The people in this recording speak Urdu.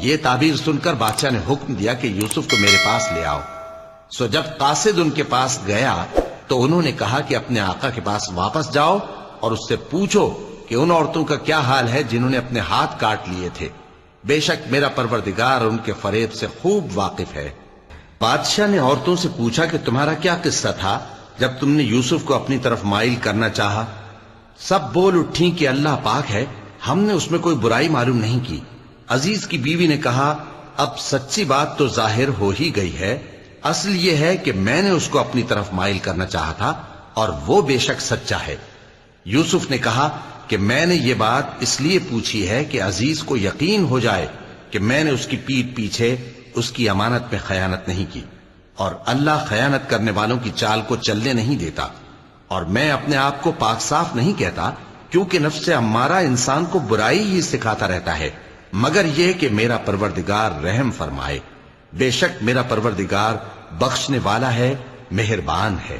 یہ تعبیر سن کر بادشاہ نے حکم دیا کہ یوسف کو میرے پاس لے آؤ۔ سو جب قاصد ان کے پاس گیا تو انہوں نے کہا کہ اپنے آقا کے پاس واپس جاؤ اور اس سے پوچھو کہ ان عورتوں کا کیا حال ہے جنہوں نے اپنے ہاتھ کاٹ لیے تھے، بے شک میرا پروردگار ان کے فریب سے خوب واقف ہے۔ بادشاہ نے عورتوں سے پوچھا کہ تمہارا کیا قصہ تھا جب تم نے یوسف کو اپنی طرف مائل کرنا چاہا؟ سب بول اٹھیں کہ اللہ پاک ہے، ہم نے اس میں کوئی برائی معلوم نہیں کی۔ عزیز کی بیوی نے کہا اب سچی بات تو ظاہر ہو ہی گئی ہے، اصل یہ ہے کہ میں نے اس کو اپنی طرف مائل کرنا چاہا تھا اور وہ بے شک سچا ہے۔ یوسف نے کہا کہ میں نے یہ بات اس لیے پوچھی ہے کہ عزیز کو یقین ہو جائے کہ میں نے اس کی پیٹھ پیچھے اس کی امانت میں خیانت نہیں کی، اور اللہ خیانت کرنے والوں کی چال کو چلنے نہیں دیتا۔ اور میں اپنے آپ کو پاک صاف نہیں کہتا، کیونکہ نفس امارہ انسان کو برائی ہی سکھاتا رہتا ہے، مگر یہ کہ میرا پروردگار رحم فرمائے، بے شک میرا پروردگار بخشنے والا ہے، مہربان ہے۔